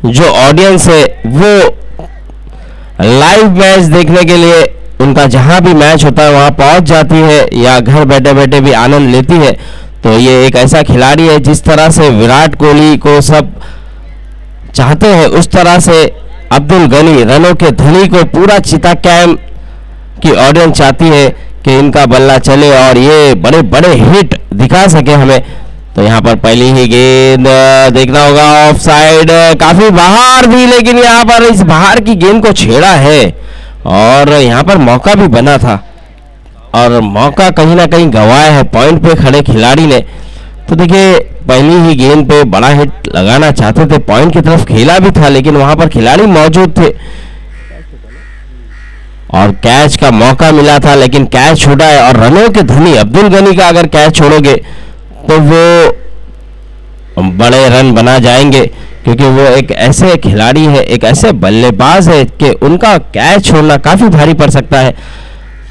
जो ऑडियंस है वो लाइव मैच देखने के लिए उनका जहां भी मैच होता है वहां पहुंच जाती है या घर बैठे बैठे भी आनंद लेती है। तो ये एक ऐसा खिलाड़ी है जिस तरह से विराट कोहली को सब चाहते हैं उस तरह से अब्दुल गनी रनों के धनी को पूरा चिता कैंप की ऑडियंस चाहती है कि इनका बल्ला चले और ये बड़े बड़े हिट दिखा सके हमें। तो यहाँ पर पहली ही गेंद देखना होगा ऑफ साइड, काफी बाहर भी, लेकिन यहाँ पर इस बाहर की गेंद को छेड़ा है और यहाँ पर मौका भी बना था और मौका कहीं ना कहीं गंवाया है पॉइंट पे खड़े खिलाड़ी ने। तो देखिए पहली ही गेंद पे बड़ा हिट लगाना चाहते थे, पॉइंट की तरफ खेला भी था लेकिन वहां पर खिलाड़ी मौजूद थे और कैच का मौका मिला था लेकिन कैच छोड़ा है। और रनों के धनी अब्दुल गनी का अगर कैच छोड़ोगे तो वो बड़े रन बना जाएंगे क्योंकि वो एक ऐसे खिलाड़ी है, एक ऐसे बल्लेबाज है कि उनका कैच छोड़ना काफी भारी पड़ सकता है।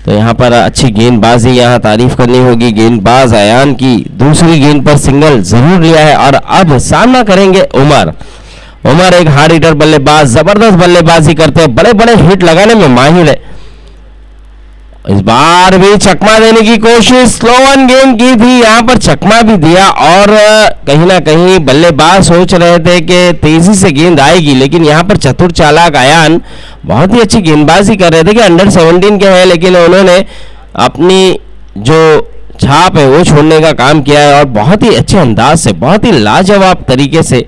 तो यहाँ पर अच्छी गेंदबाजी यहाँ तारीफ करनी होगी गेंदबाज अयान की, दूसरी गेंद पर सिंगल जरूर लिया है और अब सामना करेंगे उमर एक हार्ड हिटर बल्लेबाज, जबरदस्त बल्लेबाजी करते हैं, बड़े बड़े हिट लगाने में माहिर है। इस बार भी चकमा देने की कोशिश, स्लो वन गेंद की थी, यहाँ पर चकमा भी दिया और कहीं ना कहीं बल्लेबाज सोच रहे थे कि तेजी से गेंद आएगी लेकिन यहाँ पर चतुर चालाक अयान बहुत ही अच्छी गेंदबाजी कर रहे थे कि अंडर 17 के हैं लेकिन उन्होंने अपनी जो छाप है वो छोड़ने का काम किया है और बहुत ही अच्छे अंदाज से, बहुत ही लाजवाब तरीके से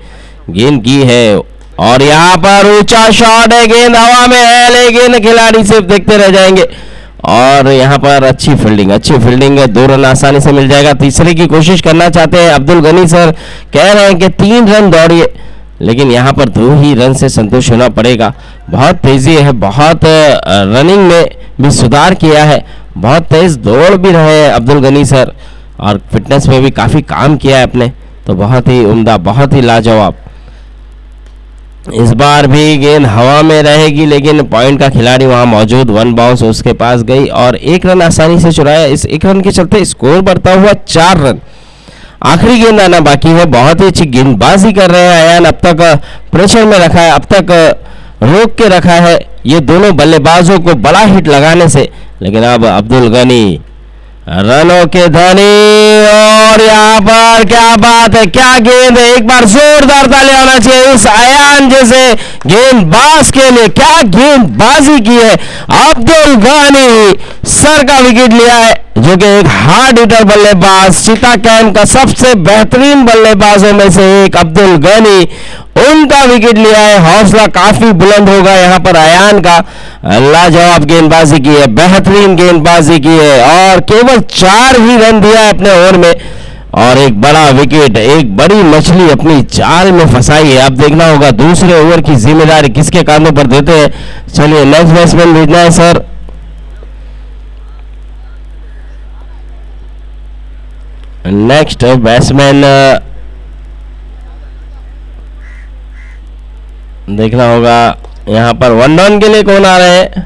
गेंद की है। और यहाँ पर ऊंचा शॉट है, गेंद हवा में है लेकिन खिलाड़ी सिर्फ देखते रह जाएंगे। और यहाँ पर अच्छी फील्डिंग है, 2 रन आसानी से मिल जाएगा। तीसरे की कोशिश करना चाहते हैं अब्दुल गनी सर, कह रहे हैं कि 3 रन दौड़िए लेकिन यहाँ पर 2 ही रन से संतुष्ट होना पड़ेगा। बहुत तेजी है, बहुत रनिंग में भी सुधार किया है, बहुत तेज दौड़ भी रहे हैं अब्दुल गनी सर और फिटनेस में भी काफी काम किया है अपने। तो बहुत ही उम्दा, बहुत ही लाजवाब। इस बार भी गेंद हवा में रहेगी लेकिन पॉइंट का खिलाड़ी वहां मौजूद, 1 बाउंस उसके पास गई और 1 रन आसानी से चुराया। इस 1 रन के चलते स्कोर बढ़ता हुआ 4 रन। आखिरी गेंद आना बाकी है, बहुत ही अच्छी गेंदबाजी कर रहे हैं अयान, अब तक प्रेशर में रखा है, अब तक रोक के रखा है ये दोनों बल्लेबाजों को बड़ा हिट लगाने से। लेकिन अब अब्दुल गनी रनों के धनी और यहाँ पर क्या बात है, क्या गेंद है, एक बार जोरदार ताली होना चाहिए इस अयान जैसे गेंदबाज के लिए, क्या गेंदबाजी की है। अब्दुल गनी सर का विकेट लिया है जो कि एक हार्ड हिटर बल्लेबाज, चिता कैंप का सबसे बेहतरीन बल्लेबाजों में से एक अब्दुल गनी, उनका विकेट लिया है। हौसला काफी बुलंद होगा यहाँ पर अयान का, लाजवाब गेंदबाजी की है, बेहतरीन गेंदबाजी की है और केवल 4 ही रन दिया है अपने ओवर में और एक बड़ा विकेट, एक बड़ी मछली अपनी जाल में फंसाई है। अब देखना होगा दूसरे ओवर की जिम्मेदारी किसके कांधों पर देते हैं। चलिए नेक्स्ट बैट्समैन भेजना है सर। नेक्स्ट बैट्समैन देखना होगा यहाँ पर 1 डाउन के लिए कौन आ रहे हैं।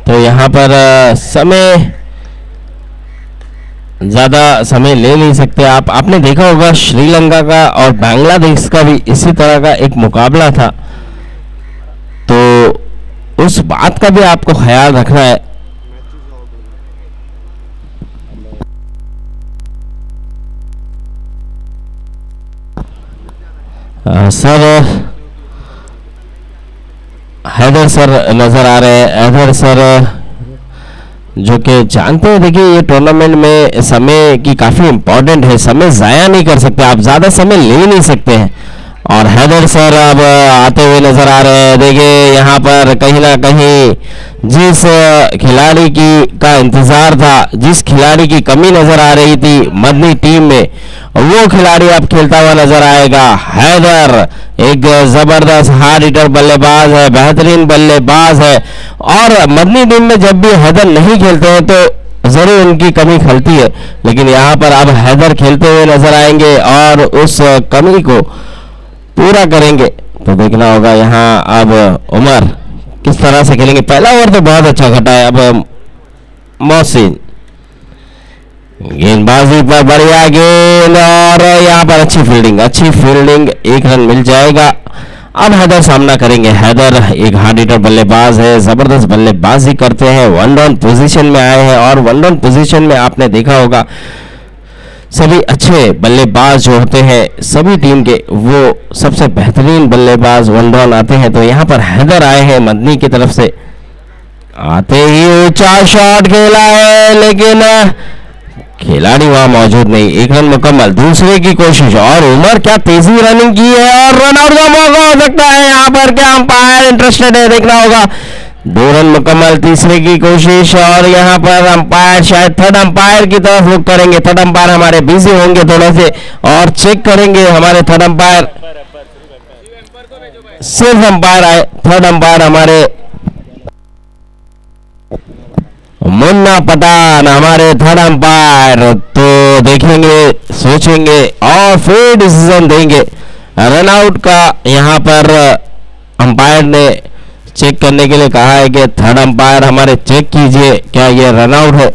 तो यहाँ पर ज्यादा समय ले नहीं सकते आप। आपने देखा होगा श्रीलंका का और बांग्लादेश का भी इसी तरह का एक मुकाबला था, तो उस बात का भी आपको ख्याल रखना है। सर हैदर सर नजर आ रहे हैं, हैदर सर जो कि जानते हैं, देखिए ये टूर्नामेंट में समय की काफी इंपॉर्टेंट है, समय जाया नहीं कर सकते आप, ज्यादा समय ले नहीं सकते हैं। और हैदर सर अब आते हुए नजर आ रहे हैं। देखिए यहाँ पर कहीं ना कहीं जिस खिलाड़ी की का इंतजार था, जिस खिलाड़ी की कमी नजर आ रही थी मदनी टीम में, वो खिलाड़ी अब खेलता हुआ नजर आएगा। हैदर एक जबरदस्त हार्ड हिटर बल्लेबाज है, बेहतरीन बल्लेबाज है और मदनी टीम में जब भी हैदर नहीं खेलते हैं तो जरूर उनकी कमी खलती है, लेकिन यहाँ पर अब हैदर खेलते हुए नजर आएंगे और उस कमी को पूरा करेंगे। तो देखना होगा यहाँ अब उमर किस तरह से खेलेंगे। पहला ओवर तो बहुत अच्छा घटा है। अब मोहसिन गेंदबाजी पर बढ़िया गेंद और यहाँ पर अच्छी फील्डिंग, 1 रन मिल जाएगा। अब हैदर सामना करेंगे। हैदर एक हार्ड हिटर बल्लेबाज है, जबरदस्त बल्लेबाजी करते हैं, 1 डाउन पोजीशन में आए हैं और 1 डाउन पोजीशन में आपने देखा होगा सभी अच्छे बल्लेबाज जो होते हैं सभी टीम के वो सबसे बेहतरीन बल्लेबाज 1 डाउन आते हैं। तो यहाँ पर हैदर आए हैं मदनी की तरफ से, आते ही ऊंचा शॉट खेला है लेकिन खिलाड़ी वहां मौजूद नहीं। 1 रन मुकम्मल, दूसरे की कोशिश और उमर क्या तेजी रनिंग की है और रन आउट का मौका हो सकता है। यहाँ पर क्या अंपायर इंटरेस्टेड है, देखना होगा। 2 रन मुकम्मल, तीसरे की कोशिश और यहाँ पर अंपायर शायद थर्ड अंपायर की तरफ रुख करेंगे। थर्ड अंपायर हमारे बिजी होंगे थोड़े से और चेक करेंगे हमारे थर्ड अंपायर। सिर्फ अंपायर आए, थर्ड अंपायर हमारे मुन्ना पठान हमारे थर्ड अंपायर। तो देखेंगे, सोचेंगे और फिर डिसीजन देंगे। रन आउट का यहाँ पर अंपायर ने चेक करने के लिए कहा है कि थर्ड अंपायर हमारे चेक कीजिए क्या ये रन आउट है।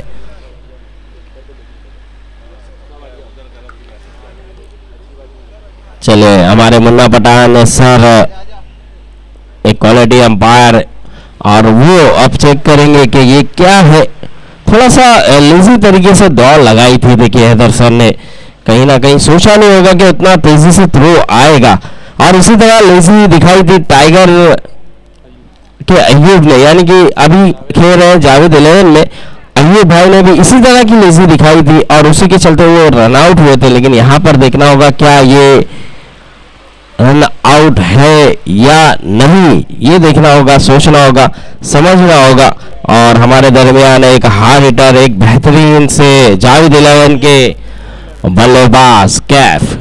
चलिए हमारे मुन्ना पठान सर एक क्वालिटी अंपायर और वो अब चेक करेंगे कि ये क्या है। थोड़ा सा लेजी तरीके से दौड़ लगाई थी। देखिए हैदर सर ने कहीं ना कहीं सोचा नहीं होगा कि उतना तेजी से थ्रो आएगा और उसी तरह लेजी दिखाई थी टाइगर के अय्यूब ने, यानी कि अभी खेल रहे हैं जावेद 11 में अय्यूब भाई ने भी इसी तरह की लेजी दिखाई थी और उसी के चलते वो रन आउट हुए थे। लेकिन यहाँ पर देखना होगा क्या ये रन आउट है या नहीं, ये देखना होगा, सोचना होगा, समझना होगा। और हमारे दरमियान एक हार्ड हिटर, एक बेहतरीन से जावेद 11 के बल्लेबाज कैफ।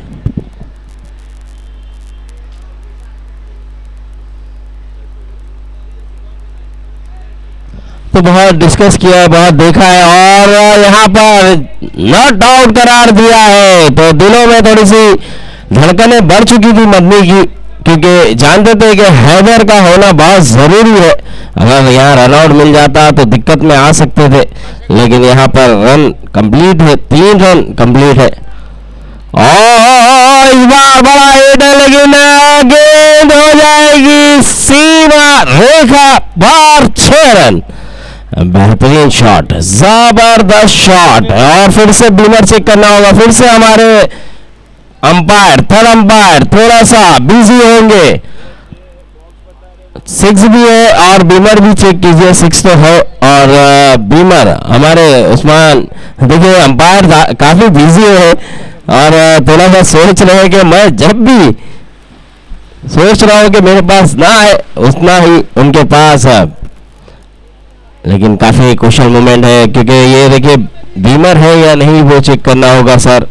तो बहुत डिस्कस किया है, बहुत देखा है और यहाँ पर नॉट आउट करार दिया है। तो दिलों में थोड़ी सी धड़कनें बढ़ चुकी थी मदनी की, क्योंकि जानते थे कि हैदर का होना बहुत जरूरी है। अगर यहाँ रन आउट मिल जाता तो दिक्कत में आ सकते थे, लेकिन यहाँ पर रन कंप्लीट है, 3 रन कंप्लीट है। और इस बार बड़ा हिट है लेकिन गेंद हो जाएगी सीमा रेखा बाहर, 6 रन। बेहतरीन शॉट, जबरदस्त शॉट और फिर से बीमर चेक करना होगा। फिर से हमारे अंपायर, थर्ड अंपायर थोड़ा सा बिजी होंगे। 6 भी है और बीमर भी चेक कीजिए, 6 तो है और बीमर हमारे उस्मान। देखिए अंपायर काफी बिजी है और थोड़ा सा सोच रहे हैं कि मैं जब भी सोच रहा हूं कि मेरे पास ना है उतना ही उनके पास है, लेकिन काफी क्रूशियल मोमेंट है क्योंकि ये देखिए बीमर है या नहीं वो चेक करना होगा सर।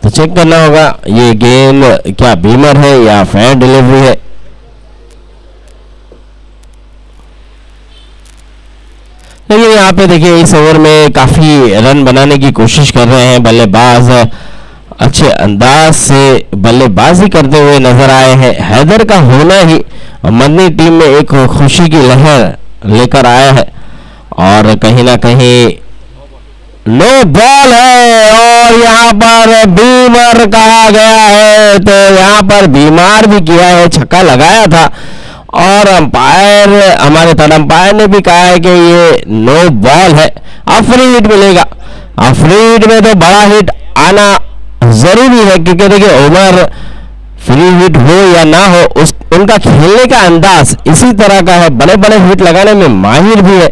तो चेक करना होगा ये गेंद क्या बीमर है या फेयर डिलीवरी है। लेकिन यहाँ पे देखिए इस ओवर में काफी रन बनाने की कोशिश कर रहे हैं बल्लेबाज, अच्छे अंदाज से बल्लेबाजी करते हुए नजर आए हैं। हैदर का होना ही मदनी टीम में एक खुशी की लहर लेकर आया है और कहीं ना कहीं नो बॉल है और यहाँ पर बीमर कहा गया है। तो यहाँ पर बीमार भी किया है, छक्का लगाया था और अंपायर हमारे थर्ड अंपायर ने भी कहा है कि ये नो बॉल है। अब फ्री हिट मिलेगा, अब फ्री हिट में तो बड़ा हिट आना जरूरी है क्योंकि देखिए ओवर फ्री हिट हो या ना हो उनका खेलने का अंदाज इसी तरह का है, बड़े बड़े हिट लगाने में माहिर भी है।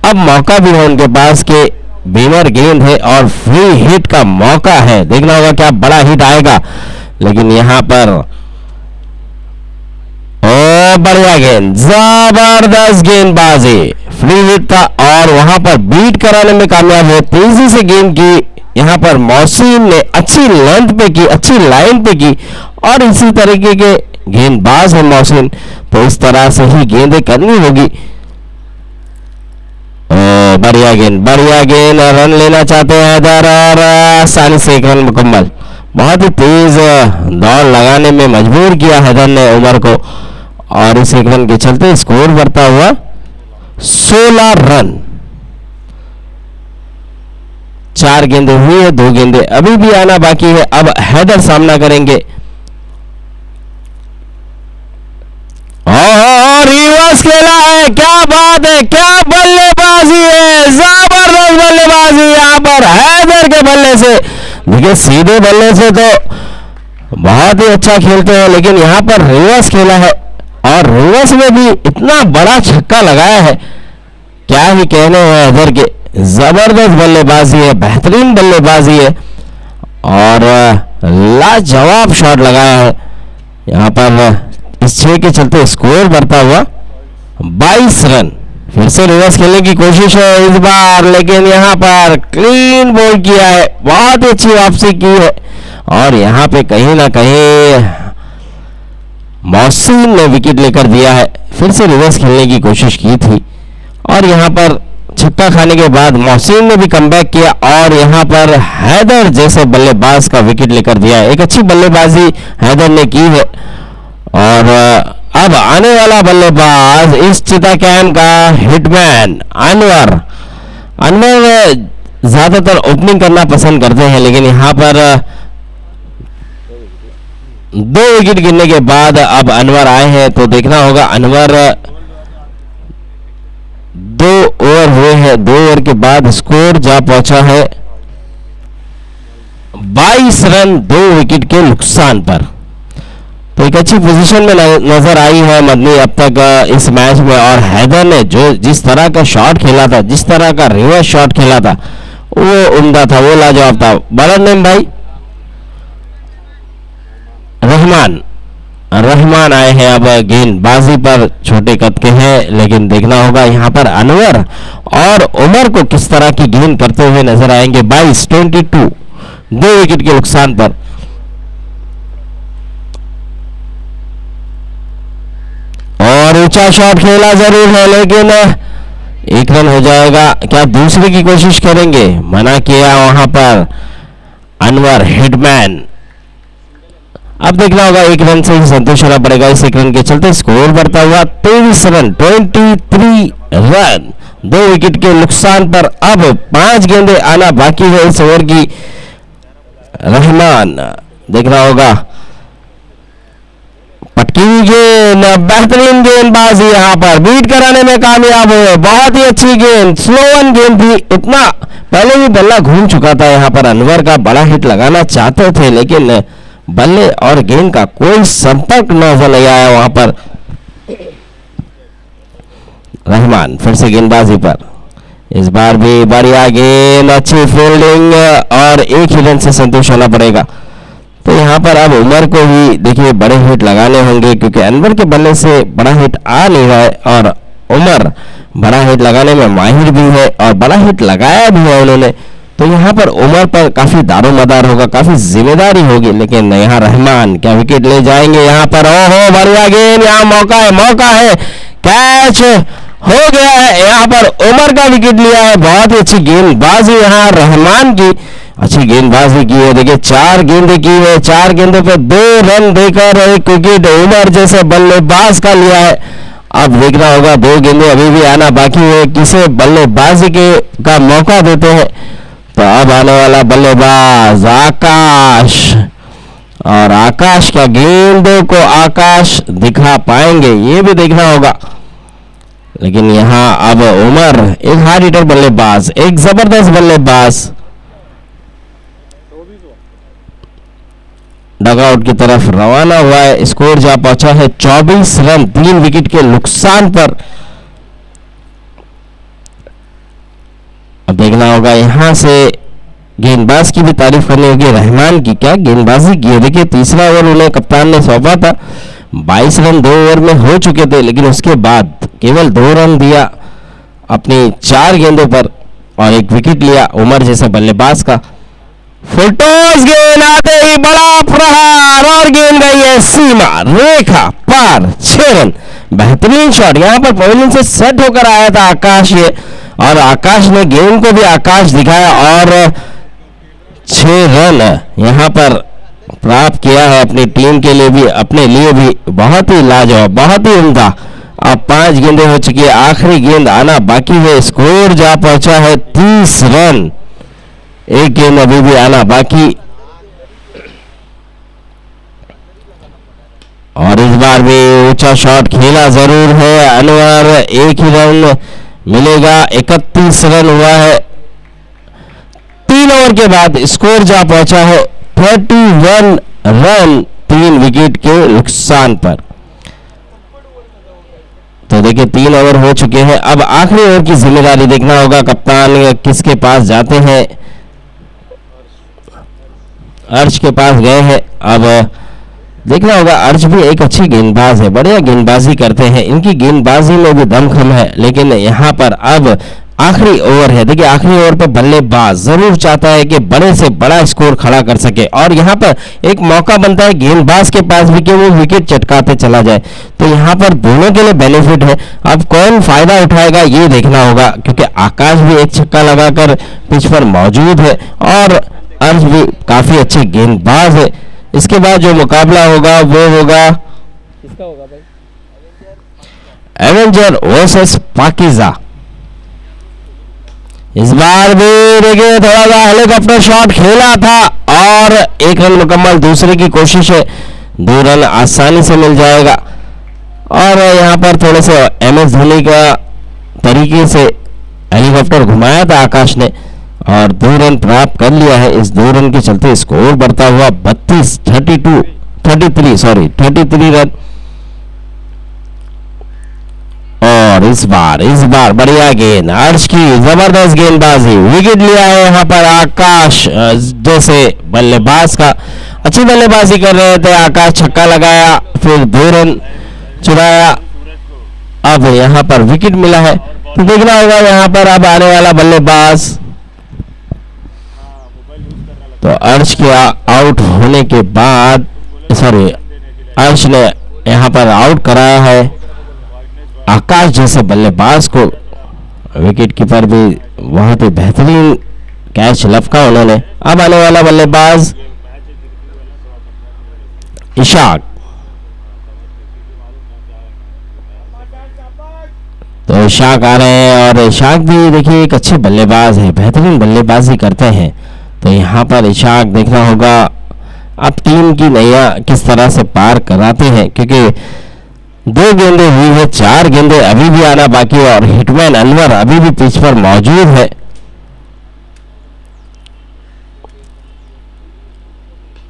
अब मौका भी है उनके पास कि बीमर गेंद है और फ्री हिट का मौका है, देखना होगा क्या बड़ा हिट आएगा। लेकिन यहां पर ओ बढ़िया गेंद, जबरदस्त गेंदबाजी, फ्री हिट था और वहां पर बीट कराने में कामयाब है। तेजी से गेंद की यहाँ पर मौसीन ने अच्छी लेंथ पे की, अच्छी लाइन पे की और इसी तरीके के गेंदबाज है मौसीन, तो इस तरह से ही गेंदें करनी होगी। बढ़िया गेंद, रन लेना चाहते हैं हैदर और आसानी से 1 रन मुकम्मल। बहुत ही तेज दौड़ लगाने में मजबूर किया हैदर ने उमर को और इस 1 रन के चलते स्कोर बढ़ता हुआ 16 रन। 4 गेंदें हुई है, 2 गेंदें अभी भी आना बाकी है। अब हैदर सामना करेंगे और रिवर्स खेला है, क्या बात है, क्या बल्लेबाजी है, जबरदस्त बल्लेबाजी यहाँ पर हैदर के बल्ले से। देखिए सीधे बल्ले से तो बहुत ही अच्छा खेलते हैं, लेकिन यहाँ पर रिवर्स खेला है और रिवर्स में भी इतना बड़ा छक्का लगाया है, क्या ही कहने हैं हैदर के। जबरदस्त बल्लेबाजी है, बेहतरीन बल्लेबाजी है और लाजवाब शॉट लगाया है यहाँ पर। इस 6 के चलते स्कोर बढ़ता हुआ 22 रन। फिर से रिवर्स खेलने की कोशिश है इस बार, लेकिन यहाँ पर क्लीन बॉल किया है, बहुत ही अच्छी वापसी की है और यहाँ पे कहीं ना कहीं मोहसिन ने विकेट लेकर दिया है। फिर से रिवर्स खेलने की कोशिश की थी और यहाँ पर छक्का खाने के बाद मोहसिन ने भी कमबैक किया और यहाँ पर हैदर जैसे बल्लेबाज का विकेट लेकर दिया है। एक अच्छी बल्लेबाजी हैदर ने की है और अब आने वाला बल्लेबाज इस चिता कैम का हिटमैन अनवर। अनवर ज्यादातर ओपनिंग करना पसंद करते हैं, लेकिन यहाँ पर 2 विकेट गिरने के बाद अब अनवर आए हैं, तो देखना होगा। अनवर 2 ओवर हुए हैं, 2 ओवर के बाद स्कोर जा पहुंचा है 22 रन 2 विकेट के नुकसान पर। तो एक अच्छी पोजीशन में नजर आई है मदनी अब तक इस मैच में, और हैदर ने जो जिस तरह का शॉट खेला था, जिस तरह का रिवर्स शॉट खेला था, वो उम्दा था, वो लाजवाब था। बड़ा नेम भाई रहमान आए हैं अब गेंदबाजी पर, छोटे कद के हैं, लेकिन देखना होगा यहाँ पर अनवर और उमर को किस तरह की गेंद करते हुए नजर आएंगे। 22 2 विकेट के नुकसान पर। और ऊंचा शॉट खेला जरूर है, लेकिन 1 रन हो जाएगा। क्या दूसरे की कोशिश करेंगे? मना किया वहां पर अनवर हिटमैन। अब देखना होगा, 1 रन से ही संतोष होना पड़ेगा। इस 1 रन के चलते स्कोर बढ़ता हुआ 23 रन 23 रन 2 विकेट के नुकसान पर। अब 5 गेंदें आना बाकी है इस ओवर की। रहमान देखना होगा, पटकी गेंद, बेहतरीन गेंदबाजी यहाँ पर बीट कराने में कामयाब हुए। बहुत ही अच्छी गेंद, स्लो वन गेंद थी, इतना पहले ही बल्ला घूम चुका था। यहाँ पर अनवर का बड़ा हिट लगाना चाहते थे, लेकिन बल्ले और गेंद का कोई संपर्क नजर नहीं आया वहां पर। रहमान फिर से गेंदबाजी पर, इस बार भी बढ़िया गेंद, अच्छी फील्डिंग और 1 ही रन से संतोष होना पड़ेगा। तो यहाँ पर अब उमर को भी देखिए बड़े हिट लगाने होंगे, क्योंकि अनवर के बल्ले से बड़ा हिट आ नहीं रहा है और उमर बड़ा हिट लगाने में माहिर भी है और बड़ा हिट लगाया भी है उन्होंने। तो यहाँ पर उमर पर काफी दारोमदार होगा, काफी जिम्मेदारी होगी। लेकिन यहाँ रहमान क्या विकेट ले जाएंगे यहाँ पर? ओहो बढ़िया गेंद, यहाँ मौका है, कैच हो गया है। यहाँ पर उमर का विकेट लिया है। बहुत ही अच्छी गेंदबाजी यहाँ रहमान की, अच्छी गेंदबाजी की है। देखिए 4 गेंदें की है, 4 गेंदों पे 2 रन देकर एक विकेट उमर जैसे बल्लेबाज का लिया है। अब देखना होगा, 2 गेंदें अभी भी आना बाकी है, किसे बल्लेबाजी का मौका देते हैं। तो अब आने वाला बल्लेबाज आकाश, और आकाश का गेंदों को आकाश दिखा पाएंगे ये भी देखना होगा। लेकिन यहाँ अब उमर एक हार्ड हिटर बल्लेबाज, एक जबरदस्त बल्लेबाज, डगआउट की तरफ रवाना हुआ है। स्कोर जा पहुंचा है 24 रन 3 विकेट के नुकसान पर। अब देखना होगा, यहां से गेंदबाज की भी तारीफ करनी होगी, रहमान की क्या गेंदबाजी की है। देखिए तीसरा ओवर उन्हें कप्तान ने सौंपा था, 22 रन 2 ओवर में हो चुके थे, लेकिन उसके बाद केवल 2 रन दिया अपनी 4 गेंदों पर और 1 विकेट लिया उमर जैसे बल्लेबाज का। फुलटॉस गेंद आते ही बड़ा प्रहार और गेंद गई है सीमा रेखा पार, 6 रन। बेहतरीन शॉट, यहाँ पर पवेलियन से सेट होकर आया था आकाश ये, और आकाश ने गेंद को भी आकाश दिखाया और 6 रन यहाँ पर प्राप्त किया है अपनी टीम के लिए भी, अपने लिए भी। बहुत ही लाजवाब, बहुत ही उम्दा। अब 5 गेंदें हो चुकी है, आखिरी गेंद आना बाकी है। स्कोर जा पहुंचा है 30 रन एक गेंद अभी भी आना बाकी, और इस बार भी ऊंचा शॉट खेला जरूर है अनवर, एक ही रन मिलेगा। 31 रन हुआ है 3 ओवर के बाद, स्कोर जा पहुंचा है 31 रन 3 विकेट के नुकसान पर। तो देखिए 3 ओवर हो चुके हैं, अब आखिरी ओवर की जिम्मेदारी देखना होगा, कप्तान किसके पास जाते हैं। अर्श के पास गए हैं, अब देखना होगा। अर्श भी एक अच्छी गेंदबाज है, बढ़िया गेंदबाजी करते हैं, इनकी गेंदबाजी में भी दमखम है, लेकिन यहाँ पर अब आखिरी ओवर है। देखिए आखिरी ओवर पर बल्लेबाज जरूर चाहता है कि बड़े से बड़ा स्कोर खड़ा कर सके, और यहाँ पर एक मौका बनता है गेंदबाज के पास भी कि वो विकेट चटकाते चला जाए। तो यहाँ पर दोनों के लिए बेनिफिट है। अब कौन फायदा उठाएगा ये देखना होगा, क्योंकि आकाश भी एक छक्का लगाकर पिच पर मौजूद है और अर्श भी काफी अच्छे गेंदबाज है। इसके बाद जो मुकाबला होगा वो होगा किसका होगा भाई? एवेंजर वर्सेस पाकिजा। इस बार भी देखिए थोड़ा सा हेलीकॉप्टर शॉट खेला था और 1 रन मुकम्मल, दूसरे की कोशिश है, 2 रन आसानी से मिल जाएगा। और यहाँ पर थोड़े से MS धोनी का तरीके से हेलीकॉप्टर घुमाया था आकाश ने और 2 रन प्राप्त कर लिया है। इस 2 रन के चलते स्कोर बढ़ता हुआ 33 रन। और इस बार बढ़िया गेंद, अर्श की जबरदस्त गेंदबाजी, विकेट लिया है यहाँ पर आकाश जैसे बल्लेबाज का, अच्छी बल्लेबाजी कर रहे थे आकाश, छक्का लगाया फिर 2 रन चुराया, अब यहाँ पर विकेट मिला है। तो देखना होगा यहाँ पर अब आने वाला बल्लेबाज। तो अर्श के आउट होने के बाद, अर्श ने यहाँ पर आउट कराया है आकाश जैसे बल्लेबाज को। विकेट कीपर भी बहुत ही बेहतरीन कैच लपका उन्होंने। अब आने वाला बल्लेबाज इशाक। तो इशाक आ रहे हैं और इशाक भी देखिए एक अच्छे बल्लेबाज है, बेहतरीन बल्लेबाजी करते हैं। तो यहाँ पर इशाक देखना होगा अब टीम की नैया किस तरह से पार कराते हैं, क्योंकि 2 गेंदें हुई है, 4 गेंदें अभी भी आना बाकी है और हिटमैन अनवर अभी भी पिच पर मौजूद है।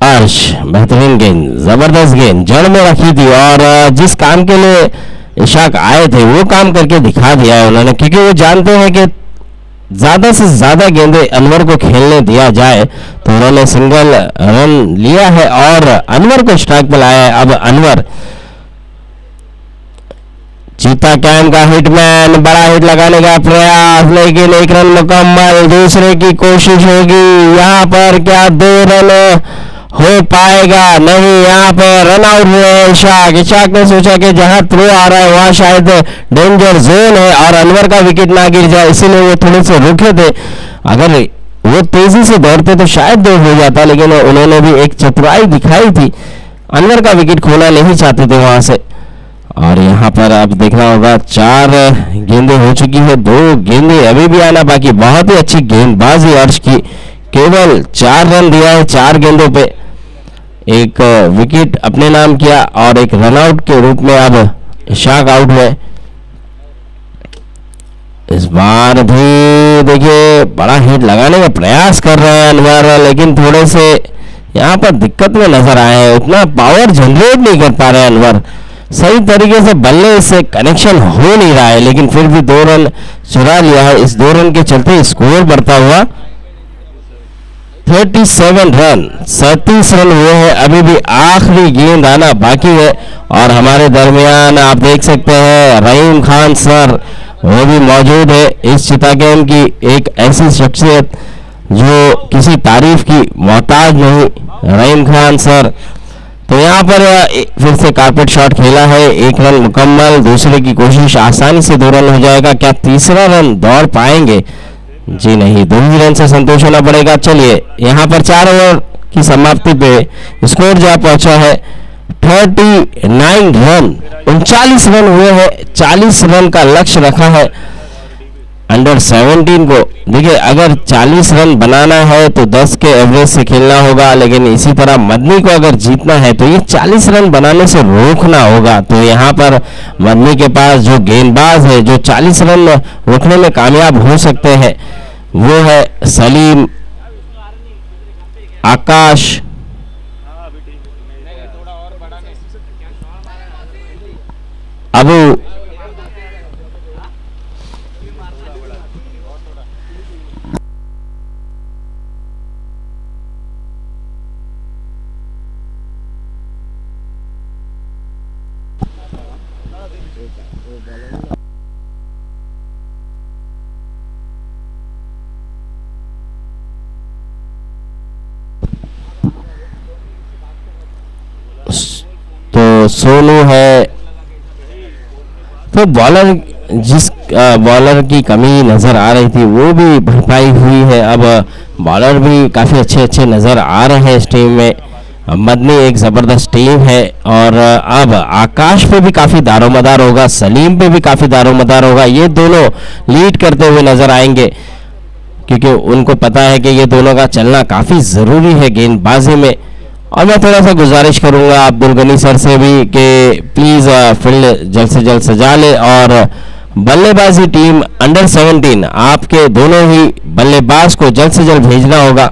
अर्श बेहतरीन गेंद, जबरदस्त गेंद जड़ में रखी थी और जिस काम के लिए इशाक आए थे वो काम करके दिखा दिया है उन्होंने, क्योंकि वो जानते हैं कि ज्यादा से ज्यादा गेंदें अनवर को खेलने दिया जाए। तो उन्होंने सिंगल रन लिया है और अनवर को स्ट्राइक पर लाया है। अब अनवर चीता कैम का हिटमैन, बड़ा हिट लगाने का प्रयास, लेकिन 1 रन मुकम्मल, दूसरे की कोशिश होगी यहाँ पर, क्या 2 रन हो पाएगा? नहीं, यहाँ पर रन आउट हुए हैं इशाक ने सोचा कि जहां थ्रो आ रहा है वहां शायद डेंजर जोन है और अनवर का विकेट ना गिर जाए, इसीलिए वो थोड़े से रुके थे। अगर वो तेजी से दौड़ते तो शायद 2 हो जाता, लेकिन उन्होंने भी एक चतुराई दिखाई थी, अनवर का विकेट खोना नहीं चाहते थे वहां से। और यहाँ पर अब देखना होगा 4 गेंदें हो चुकी है, 2 गेंदें अभी भी आना बाकी। बहुत ही अच्छी गेंदबाजी अर्श की, केवल 4 रन दिया है 4 गेंदों पे, 1 विकेट अपने नाम किया और 1 रनआउट के रूप में अब इशाक आउट हुए। इस बार भी देखिए बड़ा हिट लगाने का प्रयास कर रहे हैं अनवर, लेकिन थोड़े से यहाँ पर दिक्कत में नजर आए हैं, उतना पावर जनरेट नहीं कर पा रहे हैं अनवर, सही तरीके से बल्ले से कनेक्शन हो नहीं रहा है, लेकिन फिर भी 2 रन चुरा लिया है। इस 2 रन के चलते स्कोर बढ़ता हुआ 37 रन, 37 रन हुए हैं, अभी भी आखिरी गेंद आना बाकी है। और हमारे दरमियान आप देख सकते हैं रहीम खान सर, वो भी मौजूद है। इस चिता गेम की एक ऐसी शख्सियत जो किसी तारीफ की मोहताज नहीं, रहीम खान सर। तो यहाँ पर फिर से कारपेट शॉट खेला है, 1 रन मुकम्मल, दूसरे की कोशिश, आसानी से 2 रन हो जाएगा। क्या तीसरा रन दौड़ पाएंगे? जी नहीं, 2 ही रन से संतोष होना पड़ेगा। चलिए यहाँ पर 4 ओवर की समाप्ति पे स्कोर जा पहुंचा है 39 रन, 39 रन हुए हैं, 40 रन का लक्ष्य रखा है। अंडर 17 को। देखिए अगर 40 रन बनाना है तो 10 के एवरेज से खेलना होगा, लेकिन इसी तरह मदनी को अगर जीतना है तो ये 40 रन बनाने से रोकना होगा। तो यहाँ पर मदनी के पास जो गेंदबाज है जो 40 रन रोकने में कामयाब हो सकते हैं वो है सलीम, आकाश, अबू, तो सोनू है। तो बॉलर जिस बॉलर की कमी नज़र आ रही थी वो भी भरपाई हुई है। अब बॉलर भी काफ़ी अच्छे अच्छे नज़र आ रहे हैं इस टीम में। मदनी एक ज़बरदस्त टीम है और अब आकाश पे भी काफ़ी दारोमदार होगा, सलीम पे भी काफ़ी दारोमदार होगा। ये दोनों लीड करते हुए नज़र आएंगे क्योंकि उनको पता है कि ये दोनों का चलना काफ़ी ज़रूरी है गेंदबाजी में। और मैं थोड़ा सा गुजारिश करूंगा अब्दुल गनी सर से भी कि प्लीज़ फील्ड जल्द से जल्द सजा ले और बल्लेबाजी टीम अंडर 17 आपके दोनों ही बल्लेबाज को जल्द से जल्द भेजना होगा।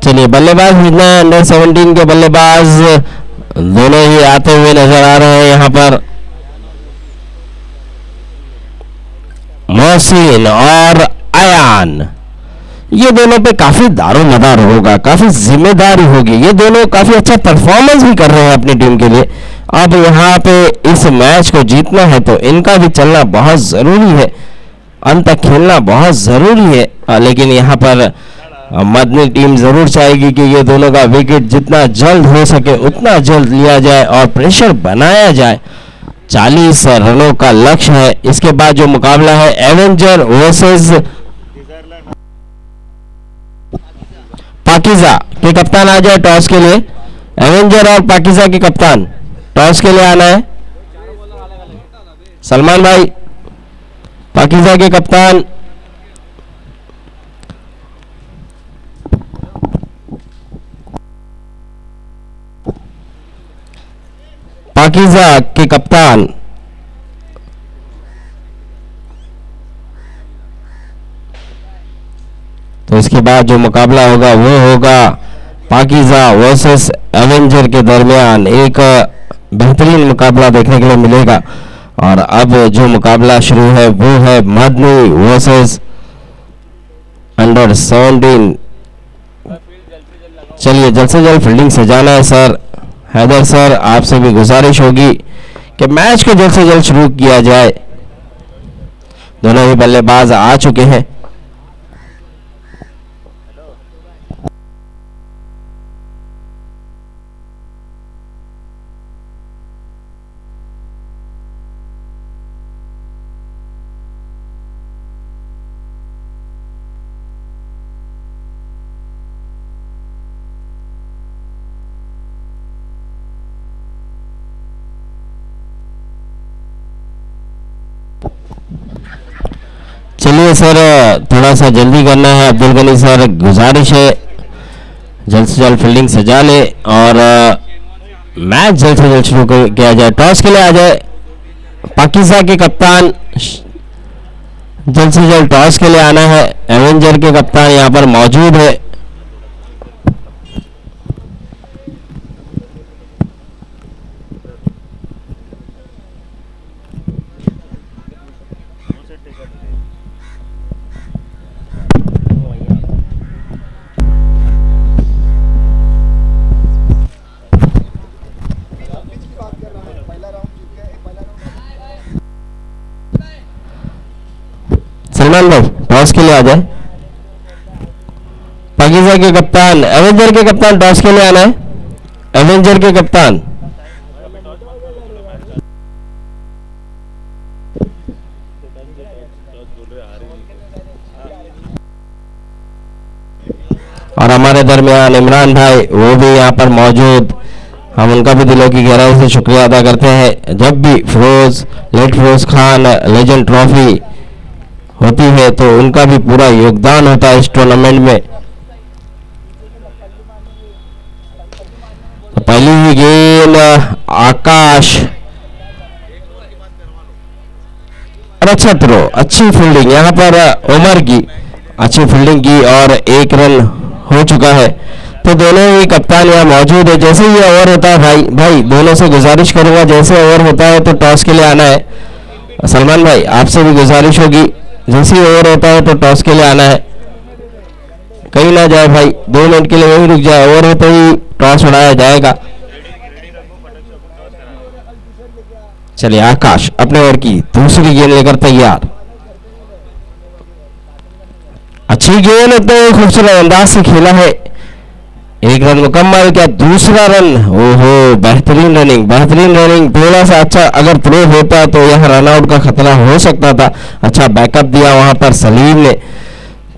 चलिए बल्लेबाज भेजना है, अंडर 17 के बल्लेबाज दोनों ही आते हुए नजर आ रहे हैं यहाँ पर। मोहसिन और अयान, ये दोनों पे काफी दारोमदार होगा, काफी जिम्मेदारी होगी। ये दोनों काफी अच्छा परफॉर्मेंस भी कर रहे हैं अपनी टीम के लिए। अब यहाँ पे इस मैच को जीतना है तो इनका भी चलना बहुत जरूरी है, अंत तक खेलना बहुत जरूरी है। लेकिन यहाँ पर मदनी टीम जरूर चाहेगी कि ये दोनों का विकेट जितना जल्द हो सके उतना जल्द लिया जाए और प्रेशर बनाया जाए। 40 रनों का लक्ष्य है। इसके बाद जो मुकाबला है एवेंजर वर्सेस पाकिजा के कप्तान आ जाए टॉस के लिए। एवेंजर और पाकिजा के कप्तान टॉस के लिए आना है। सलमान भाई, पाकिजा के कप्तान पाकिजा के कप्तान तो इसके बाद जो मुकाबला होगा वो होगा पाकिजा वर्सेस एवेंजर के दरमियान। एक बेहतरीन मुकाबला देखने के लिए मिलेगा। और अब जो मुकाबला शुरू है वो है मदनी वर्सेस अंडर 17। चलिए जल्द से जल्द फील्डिंग सजाना है सर। हैदर सर आपसे भी गुजारिश होगी कि मैच को जल्द से जल्द शुरू किया जाए। दोनों ही बल्लेबाज आ चुके हैं। चलिए सर थोड़ा सा जल्दी करना है। अब्दुल गनी सर गुजारिश है जल्द से जल्द फील्डिंग सजा ले और मैच जल्द से जल्द शुरू किया जाए। टॉस के लिए आ जाए पाकिस्तान के कप्तान, जल्द से जल्द टॉस के लिए आना है। एवेंजर के कप्तान यहाँ पर मौजूद है। सलमान भाई टॉस के लिए आ जाए। पाकिस्तान के कप्तान, एवेंजर के कप्तान टॉस के लिए आना है। एवेंजर के कप्तान और और हमारे दरमियान इमरान भाई वो भी यहाँ पर मौजूद, हम उनका भी दिलों की गहराई से शुक्रिया अदा करते हैं। जब भी फिरोज खान लेजेंड ट्रॉफी होती है तो उनका भी पूरा योगदान होता है इस टूर्नामेंट में। तो पहली ही गेंद आकाश, और अच्छा थ्रो, अच्छी फील्डिंग यहाँ पर उमर की, अच्छी फील्डिंग की और 1 रन हो चुका है। तो दोनों ही कप्तान यहाँ मौजूद है। जैसे ही ओवर होता है भाई दोनों से गुजारिश करूंगा, जैसे ओवर होता है तो टॉस के लिए आना है। सलमान भाई आपसे भी गुजारिश होगी, जैसे ही ओवर होता है तो टॉस के लिए आना है, कहीं ना जाए भाई, 2 मिनट के लिए वहीं रुक जाए, ओवर होते ही टॉस उड़ाया जाएगा। चलिए आकाश अपने ओवर की दूसरी गेंद लेकर तैयार, अच्छी गेंद, इतने खूबसूरत अंदाज से खेला है, 1 रन मुकम्मल। क्या दूसरा रन, ओहो बेहतरीन रनिंग, थोड़ा सा अच्छा अगर थ्रो होता तो यहाँ रन आउट का खतरा हो सकता था। अच्छा बैकअप दिया वहां पर सलीम ने,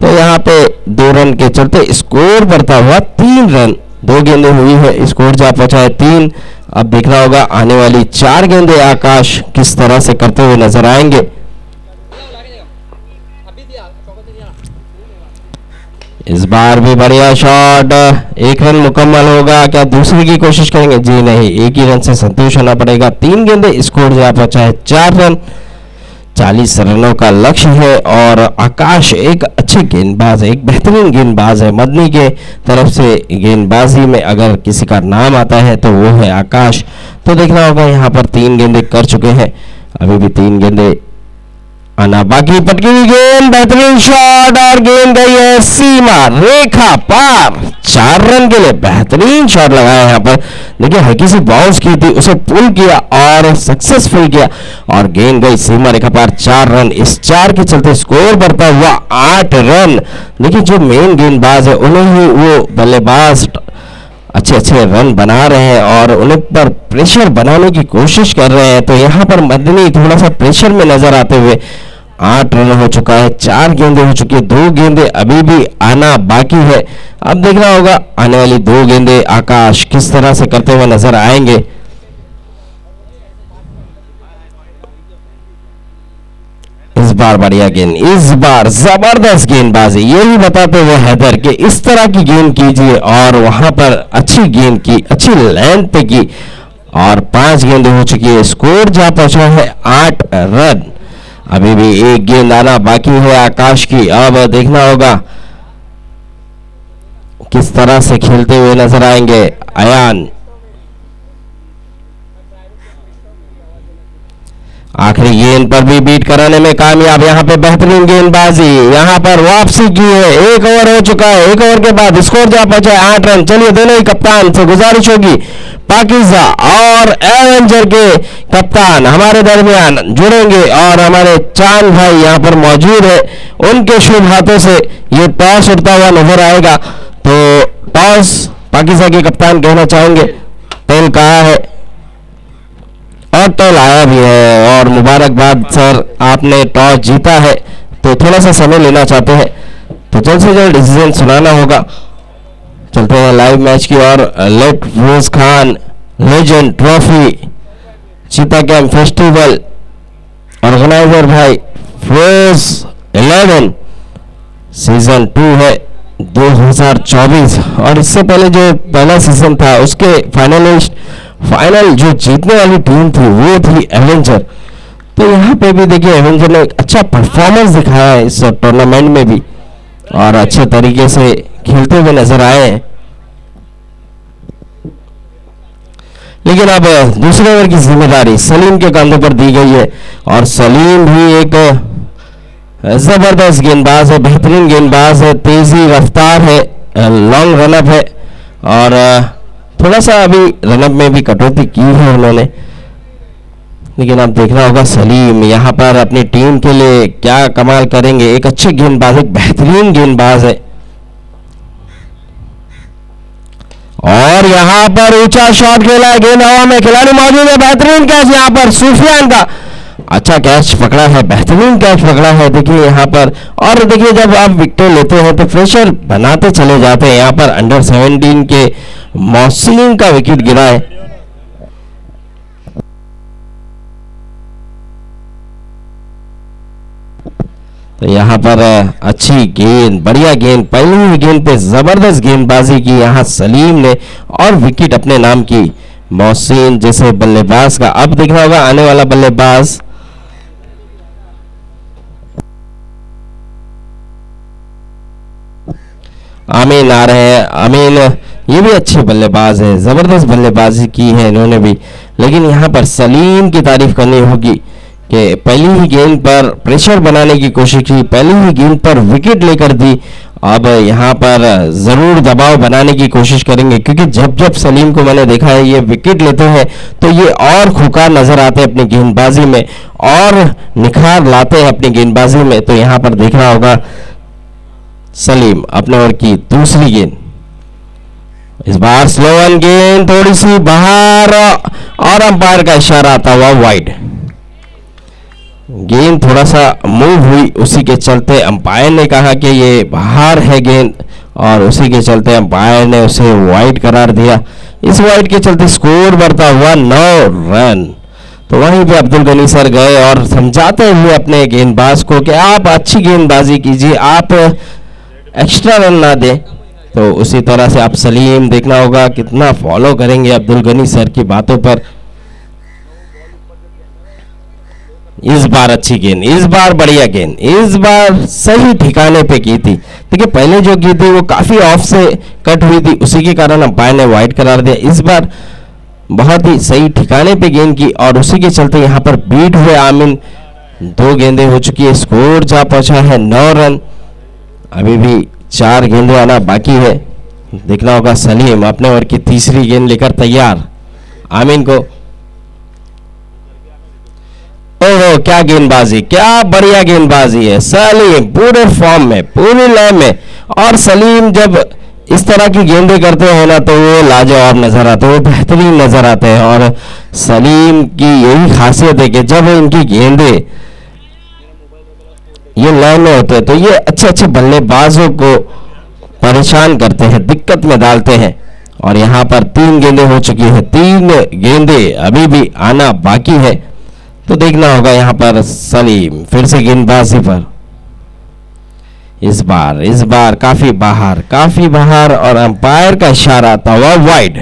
तो यहाँ पे 2 रन के चलते स्कोर बढ़ता हुआ 3 रन, 2 गेंदें हुई है, स्कोर जा पहुंचा है 3। अब देखना होगा आने वाली 4 गेंदें आकाश किस तरह से करते हुए नजर आएंगे। इस बार भी बढ़िया शॉट, 1 रन मुकम्मल होगा, क्या दूसरी की कोशिश करेंगे? जी नहीं, 1 ही रन से संतुष्ट होना पड़ेगा। 3 गेंदें, स्कोर जा पहुंचा है 4 रन, 40 रनों का लक्ष्य है। और आकाश एक अच्छे गेंदबाज है, एक बेहतरीन गेंदबाज है। मदनी के तरफ से गेंदबाजी में अगर किसी का नाम आता है तो वो है आकाश। तो देखना होगा, यहाँ पर 3 गेंदें कर चुके हैं, अभी भी 3 गेंदें आना बाकी। पटकी हुई गेंद, बेहतरीन शॉट और गेंद गई है सीमा रेखा पार, 4 रन के लिए बेहतरीन शॉट लगाया यहाँ पर। देखिए हल्की सी बाउंस की थी, उसे पुल किया और सक्सेसफुल किया और गेंद गई सीमा रेखा पार, 4 रन। इस 4 के चलते स्कोर बढ़ता हुआ 8 रन। देखिए जो मेन गेंदबाज है उन्हें ही वो बल्लेबाज अच्छे रन बना रहे हैं और उन्हें पर प्रेशर बनाने की कोशिश कर रहे हैं। तो यहाँ पर मदनी थोड़ा सा प्रेशर में नजर आते हुए 8 रन हो चुका है, 4 गेंदें हो चुकी है, 2 गेंदें अभी भी आना बाकी है। अब देखना होगा आने वाली 2 गेंदें आकाश किस तरह से करते हुए नजर आएंगे। इस बार बढ़िया गेंद, इस बार जबरदस्त गेंदबाजी, यही बताते हुए हैदर कि इस तरह की गेंद कीजिए और वहां पर अच्छी गेंद की, अच्छी लेंथ पे की और 5 गेंदें हो चुकी है, स्कोर जा पहुंचा है 8 रन। अभी भी 1 गेंद आना बाकी है आकाश की। अब देखना होगा किस तरह से खेलते हुए नजर आएंगे अयान। आखिरी गेंद पर भी बीट कराने में कामयाब, यहाँ पे बेहतरीन गेंदबाजी, यहाँ पर वापसी की है। 1 ओवर हो चुका है, 1 ओवर के बाद स्कोर जा पहुंचा है 8 रन। चलिए दोनों ही कप्तान से गुजारिश होगी, पाकिजा और एवेंजर के कप्तान हमारे दरमियान जुड़ेंगे और हमारे चांद भाई यहाँ पर मौजूद है, उनके शुभ हाथों से ये टॉस उठता हुआ नजर आएगा। तो टॉस पाकिजा के कप्तान कहना चाहेंगे, तेल कहा है और तो लाया भी है और मुबारकबाद सर, आपने टॉस जीता है तो थोड़ा सा समय लेना चाहते हैं तो जल्द से जल्द डिसीजन सुनाना होगा। चलते हैं लाइव मैच की और late Firoz Khan legend trophy Cheeta camp festival organizer भाई फिरोज 11 सीजन 2 है 2024 और इससे पहले जो पहला सीजन था उसके फाइनल जो जीतने वाली टीम थी वो थी एवेंजर। तो यहाँ पे भी देखिए एवेंजर ने एक अच्छा परफॉर्मेंस दिखाया है इस टूर्नामेंट में भी और अच्छे तरीके से खेलते हुए नजर आए हैं। लेकिन अब दूसरे ओवर की जिम्मेदारी सलीम के कंधों पर दी गई है और सलीम भी एक जबरदस्त गेंदबाज है, बेहतरीन गेंदबाज है, तेजी रफ्तार है, लॉन्ग रनअप है और थोड़ा सा अभी रनअप में भी कटौती की है उन्होंने। लेकिन अब देखना होगा सलीम यहाँ पर अपनी टीम के लिए क्या कमाल करेंगे। एक अच्छे गेंदबाज, एक बेहतरीन गेंदबाज है और यहाँ पर ऊंचा शॉट खेला है, गेंद हवा में, खिलाड़ी मौजूद है, बेहतरीन कैच यहाँ पर सुफियान का अच्छा कैच पकड़ा है, बेहतरीन कैच पकड़ा है देखिए यहाँ पर। और देखिए जब आप विकेट लेते हैं तो प्रेशर बनाते चले जाते हैं। यहाँ पर अंडर 17 के मोहसिन का विकेट गिरा है। तो यहाँ पर अच्छी गेंद, बढ़िया गेंद, पहली ही गेंद पे जबरदस्त गेंदबाजी की यहाँ सलीम ने और विकेट अपने नाम की। मोहसिन जैसे बल्लेबाज का अब देखना होगा आने वाला बल्लेबाज। आमीन आ रहे हैं। आमीन ये भी अच्छे बल्लेबाज है, जबरदस्त बल्लेबाजी की है इन्होंने भी। लेकिन यहाँ पर सलीम की तारीफ करनी होगी कि पहली ही गेंद पर प्रेशर बनाने की कोशिश की, पहली ही गेंद पर विकेट लेकर दी। अब यहाँ पर ज़रूर दबाव बनाने की कोशिश करेंगे, क्योंकि जब जब सलीम को मैंने देखा है ये विकेट लेते हैं तो ये और खुकार नज़र आते हैं अपनी गेंदबाजी में, और निखार लाते हैं अपनी गेंदबाजी में। तो यहाँ पर देखना होगा सलीम अपने ओवर की दूसरी गेंद। इस बार स्लो वन गेंद थोड़ी सी बाहर और अंपायर का इशारा आता हुआ वाइड। गेंद थोड़ा सा मूव हुई, उसी के चलते अंपायर ने कहा कि ये बाहर है गेंद, और उसी के चलते अंपायर ने उसे वाइड करार दिया। इस वाइड के चलते स्कोर बढ़ता हुआ 9 रन। तो वहीं पे अब्दुल गनी सर गए और समझाते हुए अपने गेंदबाज को कि आप अच्छी गेंदबाजी कीजिए, आप एक्स्ट्रा रन ना दें। तो उसी तरह से आप सलीम देखना होगा कितना फॉलो करेंगे अब्दुल गनी सर की बातों पर। इस बार अच्छी गेंद, इस बार बढ़िया गेंद, इस बार सही ठिकाने पे की थी। देखिए पहले जो की थी वो काफी ऑफ से कट हुई थी, उसी के कारण अंपायर ने वाइड करार दिया। इस बार बहुत ही सही ठिकाने पे गेंद की और उसी के चलते यहाँ पर बीट हुए आमिन। 2 गेंदें हो चुकी है, स्कोर जा पहुंचा है 9 रन। अभी भी 4 गेंदें आना बाकी है। देखना होगा सलीम अपने ओवर की तीसरी गेंद लेकर तैयार। आमिन को, ओहो क्या गेंदबाजी, क्या बढ़िया गेंदबाजी है। सलीम पूरे फॉर्म में, पूरी लय में। और सलीम जब इस तरह की गेंदें करते हैं ना तो वो लाजवाब नजर आते हैं, वो बेहतरीन नजर आते हैं। और सलीम की यही खासियत है कि जब इनकी गेंदें ये लय में होते हैं तो ये अच्छे अच्छे बल्लेबाजों को परेशान करते हैं, दिक्कत में डालते हैं। और यहाँ पर 3 गेंदें हो चुकी है, 3 गेंदें अभी भी आना बाकी है। तो देखना होगा यहाँ पर सलीम फिर से गेंदबाजी पर। इस बार काफी बाहर और अंपायर का इशारा आता हुआ वाइड।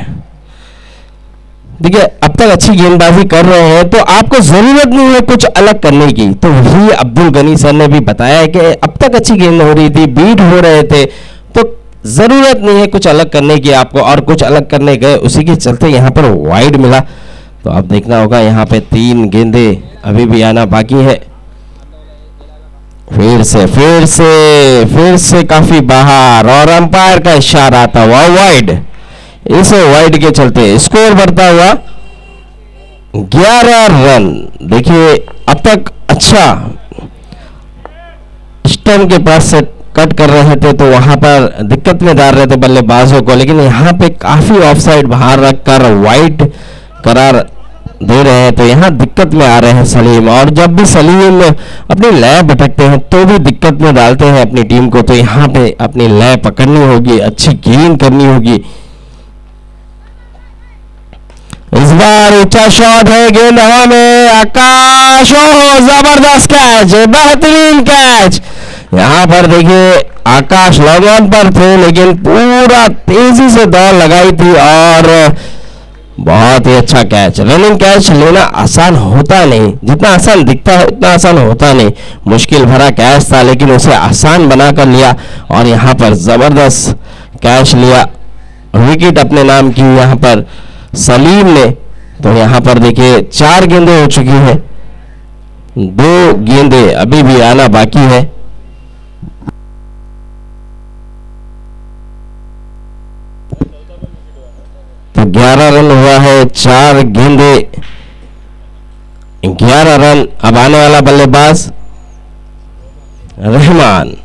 देखिए अब तक अच्छी गेंदबाजी कर रहे हैं तो आपको जरूरत नहीं है कुछ अलग करने की। तो वही अब्दुल गनी सर ने भी बताया कि अब तक अच्छी गेंद हो रही थी, बीट हो रहे थे, तो जरूरत नहीं है कुछ अलग करने की आपको। और कुछ अलग करने गए, उसी के चलते यहाँ पर वाइड मिला। तो अब देखना होगा यहाँ पे 3 गेंदें अभी भी आना बाकी है। फिर से काफी बाहर और अंपायर का इशारा आता हुआ वाइड। इस वाइड के चलते स्कोर बढ़ता हुआ 11 रन। देखिए अब तक अच्छा स्टंप के पास से कट कर रहे थे तो वहां पर दिक्कत में डाल रहे थे बल्लेबाजों को, लेकिन यहाँ पे काफी ऑफसाइड बाहर रखकर वाइड करार दे रहे हैं। तो यहाँ दिक्कत में आ रहे हैं सलीम। और जब भी सलीम अपनी लय भटकते हैं तो भी दिक्कत में डालते हैं अपनी टीम को। तो यहाँ पे अपनी लय पकड़नी होगी, अच्छी गेंद करनी होगी। इस बार ऊंचा शॉट है, गेंद हवा में, आकाश, जबरदस्त कैच, बेहतरीन कैच। यहाँ पर देखिए आकाश लॉन्ग ऑन पर थे लेकिन पूरा तेजी से दौड़ लगाई थी और बहुत ही अच्छा कैच। रनिंग कैच लेना आसान होता नहीं, जितना आसान दिखता है उतना आसान होता नहीं। मुश्किल भरा कैच था लेकिन उसे आसान बनाकर लिया और यहाँ पर जबरदस्त कैच लिया, विकेट अपने नाम की यहाँ पर सलीम ने। तो यहाँ पर देखिए 4 गेंदें हो चुकी है, 2 गेंदें अभी भी आना बाकी है। तो 11 रन हुआ है, 4 गेंदे, 11 रन। अब आने वाला बल्लेबाज रहमान।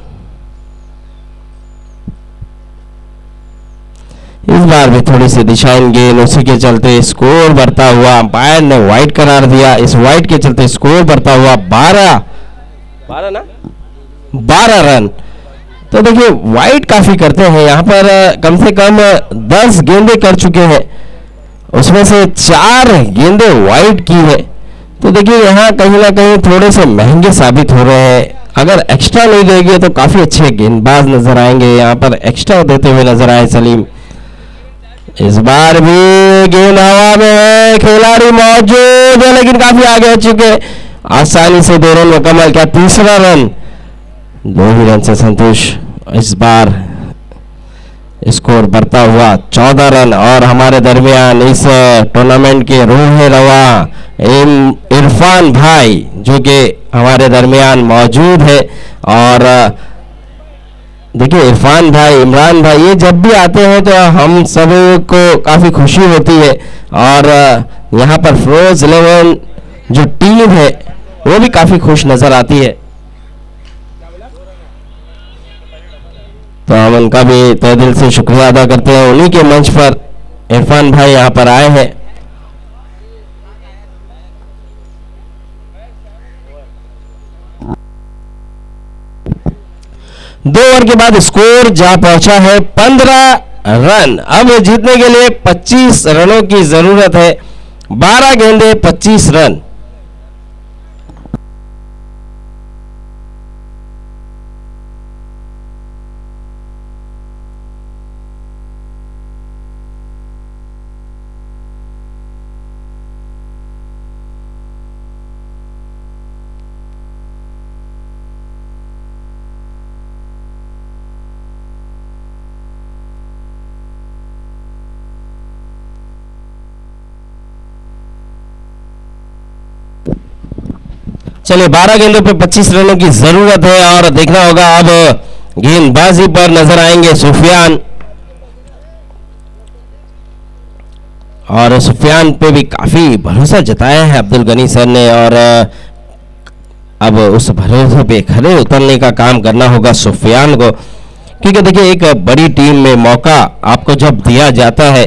इस बार भी थोड़ी सी दिशा इन गेंद, उसी के चलते स्कोर बढ़ता हुआ अंपायर ने वाइड करार दिया। इस वाइड के चलते स्कोर बढ़ता हुआ 12 रन। तो देखिए वाइड काफी करते हैं यहाँ पर, कम से कम 10 गेंदें कर चुके हैं, उसमें से 4 गेंदें वाइड की है। तो देखिए यहाँ कहीं ना कहीं थोड़े से महंगे साबित हो रहे हैं। अगर एक्स्ट्रा नहीं देंगे तो काफी अच्छे गेंदबाज नजर आएंगे। यहाँ पर एक्स्ट्रा देते हुए नजर आए सलीम। इस बार भी गेंद हवा में है, खिलाड़ी मौजूद है लेकिन काफी आगे हो चुके, आसानी से 2 रन मुकम्मल किया। तीसरा रन, 2 ही रन से संतोष। इस बार स्कोर बढ़ता हुआ 14 रन। और हमारे दरमियान इस टूर्नामेंट के रूह रवा इरफान भाई जो कि हमारे दरमियान मौजूद है। और देखिए इरफान भाई, इमरान भाई, ये जब भी आते हैं तो हम सभी को काफ़ी खुशी होती है। और यहाँ पर फिरोज 11 जो टीम है वो भी काफ़ी खुश नज़र आती है। तो हम उनका भी तहे दिल से शुक्रिया अदा करते हैं। उन्हीं के मंच पर इरफान भाई यहाँ पर आए हैं। दो ओवर के बाद स्कोर जा पहुंचा है 15 रन। अब जीतने के लिए 25 रनों की जरूरत है। 12 गेंदे 25 रन। चलिए 12 गेंदों पे 25 रनों की जरूरत है। और देखना होगा अब गेंदबाजी पर नजर आएंगे सुफियान। और सुफियान पे भी काफी भरोसा जताया है अब्दुल गनी सर ने। और अब उस भरोसे पे खरे उतरने का काम करना होगा सुफियान को। क्योंकि देखिए एक बड़ी टीम में मौका आपको जब दिया जाता है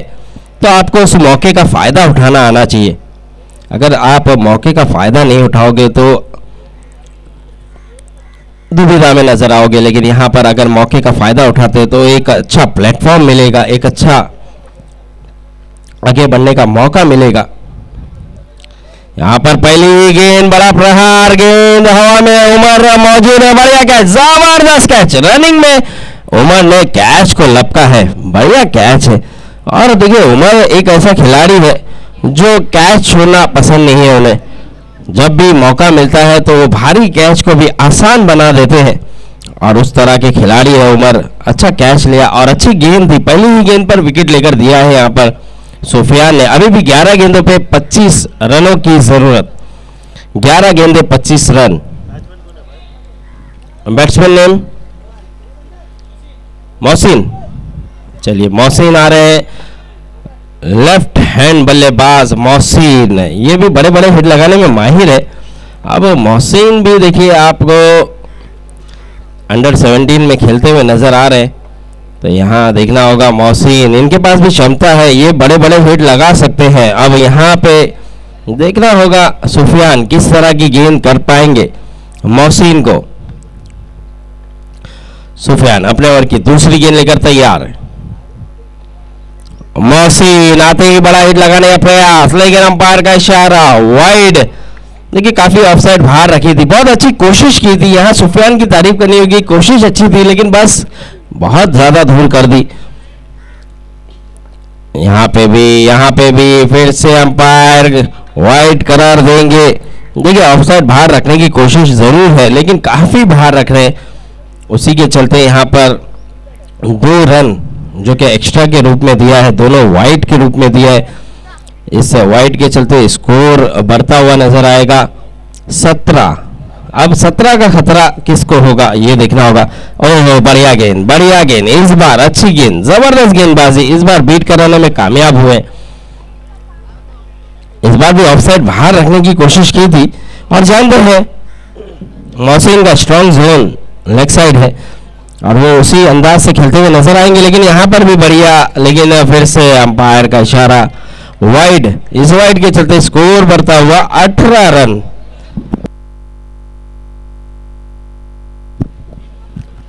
तो आपको उस मौके का फायदा उठाना आना चाहिए। अगर आप मौके का फायदा नहीं उठाओगे तो दुविधा में नजर आओगे। लेकिन यहाँ पर अगर मौके का फायदा उठाते तो एक अच्छा प्लेटफॉर्म मिलेगा, एक अच्छा आगे बढ़ने का मौका मिलेगा। यहाँ पर पहली गेंद, बड़ा प्रहार, गेंद हवा में, उमर मौजूद है, बढ़िया कैच, जबरदस्त कैच, रनिंग में उमर ने कैच को लपका है, बढ़िया कैच है। और देखिए उमर एक ऐसा खिलाड़ी है जो कैच छोड़ना पसंद नहीं है उन्हें। जब भी मौका मिलता है तो वो भारी कैच को भी आसान बना देते हैं। और उस तरह के खिलाड़ी है उमर। अच्छा कैच लिया और अच्छी गेंद थी, पहली ही गेंद पर विकेट लेकर दिया है यहाँ पर सुफियान ने। अभी भी 11 गेंदों पे 25 रनों की जरूरत, 11 गेंदे 25 रन। Batsman name Mohsin. चलिए मोहसिन आ रहे हैं, लेफ्ट हैंड बल्लेबाज मोहसिन, ये भी बड़े बड़े हिट लगाने में माहिर है। अब मोहसिन भी देखिए आपको अंडर 17 में खेलते हुए नजर आ रहे, तो यहाँ देखना होगा मोहसिन, इनके पास भी क्षमता है, ये बड़े बड़े हिट लगा सकते हैं। अब यहाँ पे देखना होगा सुफियान किस तरह की गेंद कर पाएंगे मोहसिन को। सुफियान अपने ओवर की दूसरी गेंद लेकर तैयार है। मोहसिन आते ही बड़ा हिट लगाने का प्रयास, लेकिन अंपायर का इशारा वाइड। देखिए काफी ऑफसाइड बाहर रखी थी, बहुत अच्छी कोशिश की थी। यहाँ सुफियान की तारीफ करनी होगी, कोशिश अच्छी थी लेकिन बस बहुत ज्यादा धूल कर दी। यहाँ पे भी फिर से अंपायर वाइड करार देंगे। देखिए ऑफसाइड बाहर रखने की कोशिश जरूर है लेकिन काफी बाहर रख रहे हैं, उसी के चलते यहाँ पर 2 रन जो कि एक्स्ट्रा के रूप में दिया है, दोनों वाइड के रूप में दिया है। इस वाइड के चलते स्कोर बढ़ता हुआ नजर आएगा 17। अब 17 का खतरा किसको होगा ये देखना होगा। ओह बढ़िया गेंद, इस बार अच्छी गेंद, जबरदस्त गेंदबाजी, इस बार बीट कराने में कामयाब हुए। इस बार भी ऑफसाइड बाहर रखने की कोशिश की थी। और जानते हैं मोहसिन का स्ट्रॉन्ग जोन लेग साइड है, और वो उसी अंदाज से खेलते हुए नजर आएंगे। लेकिन यहाँ पर भी बढ़िया, लेकिन फिर से अंपायर का इशारा वाइड। इस वाइड के चलते स्कोर बढ़ता हुआ 18 रन।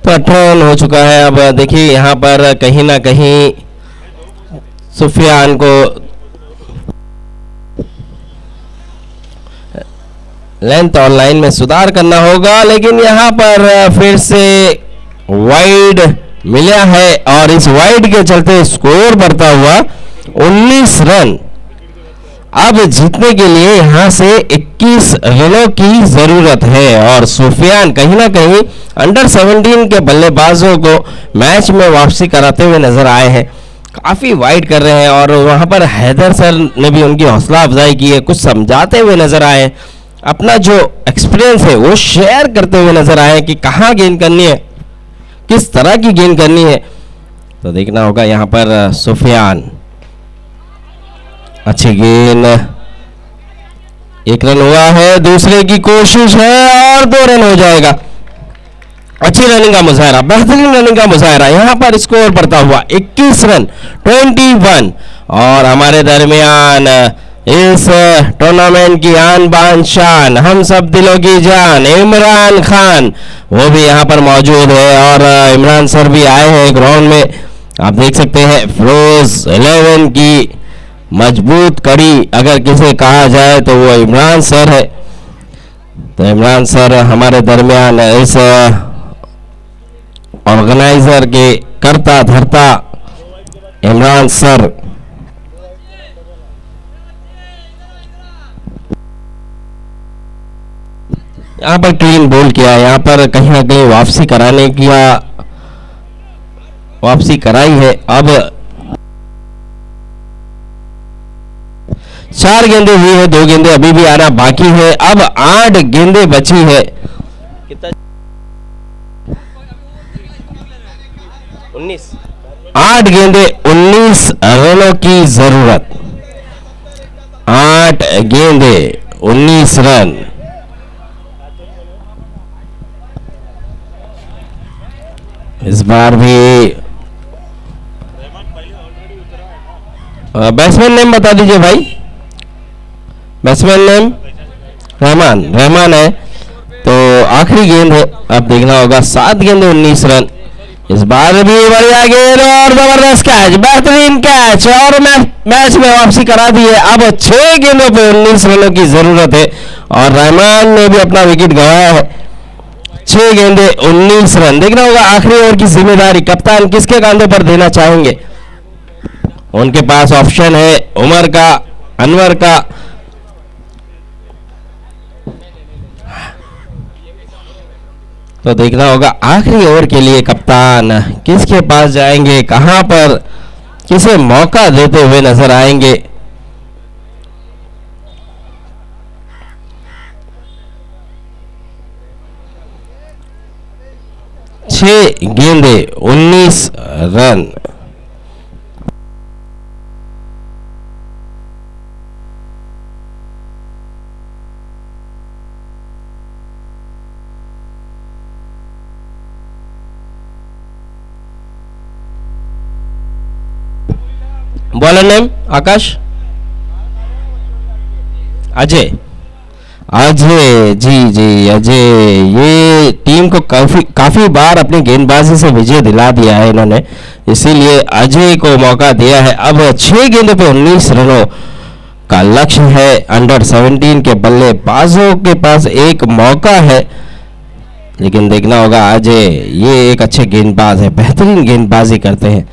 तो 18 रन हो चुका है। अब देखिए यहाँ पर कहीं ना कहीं सुफियान को लेंथ और लाइन में सुधार करना होगा। लेकिन यहाँ पर फिर से वाइड मिला है और इस वाइड के चलते स्कोर बढ़ता हुआ 19 रन। अब जीतने के लिए यहां से 21 रनों की जरूरत है और सुफियान कहीं ना कहीं अंडर 17 के बल्लेबाजों को मैच में वापसी कराते हुए नजर आए हैं। काफी वाइड कर रहे हैं और वहां पर हैदर सर ने भी उनकी हौसला अफजाई की है, कुछ समझाते हुए नजर आए, अपना जो एक्सपीरियंस है वो शेयर करते हुए नजर आए कि कहाँ गेंद करनी है, किस तरह की गेंद करनी है। तो देखना होगा यहाँ पर सुफियान। अच्छी गेंद, 1 रन हुआ है, दूसरे की कोशिश है और 2 रन हो जाएगा। अच्छी रनिंग का मुजाहरा, बेहतरीन रनिंग का मुजाहरा। यहाँ पर स्कोर बढ़ता हुआ 21 रन 21। और हमारे दरमियान इस टूर्नामेंट की आन बान शान, हम सब दिलों की जान, इमरान खान, वो भी यहाँ पर मौजूद है। और इमरान सर भी आए हैं ग्राउंड में। आप देख सकते हैं फिरोज 11 की मजबूत कड़ी अगर किसे कहा जाए तो वो इमरान सर है। तो इमरान सर हमारे दरमियान इस ऑर्गेनाइजर के करता धरता इमरान सर। यहाँ पर क्लीन बोल किया, यहाँ पर कहीं ना कहीं वापसी कराने की वापसी कराई है। अब 4 गेंदें हुई है, 2 गेंदें अभी भी आना बाकी है। अब 8 गेंदें बची है। कितना 19, 8 गेंदें 19 रनों की जरूरत। 8 गेंदें 19 रन। इस बार भी बैट्समैन नेम बता दीजिए भाई। बैट्समैन नेम रहमान है। तो आखिरी गेंद है, अब देखना होगा। 7 गेंद 19 रन। इस बार भी बढ़िया गेंद और जबरदस्त कैच, बेहतरीन कैच और मैच में वापसी करा दी है। अब 6 गेंदों पे 19 रनों की जरूरत है और रहमान ने भी अपना विकेट गंवाया है। 6 गेंदे 19 रन। देखना होगा आखिरी ओवर की जिम्मेदारी कप्तान किसके कांधों पर देना चाहेंगे। उनके पास ऑप्शन है उमर का, अनवर का। तो देखना होगा आखिरी ओवर के लिए कप्तान किसके पास जाएंगे, कहां पर किसे मौका देते हुए नजर आएंगे। छह गेंदे 19 रन। बॉलर नेम आकाश, अजय जी अजय। ये टीम को काफी बार अपनी गेंदबाजी से विजय दिला दिया है इन्होंने, इसीलिए अजय को मौका दिया है। अब 6 गेंदों पे 19 रनों का लक्ष्य है। अंडर 17 के बल्लेबाजों के पास एक मौका है, लेकिन देखना होगा अजय, ये एक अच्छे गेंदबाज है, बेहतरीन गेंदबाजी करते हैं।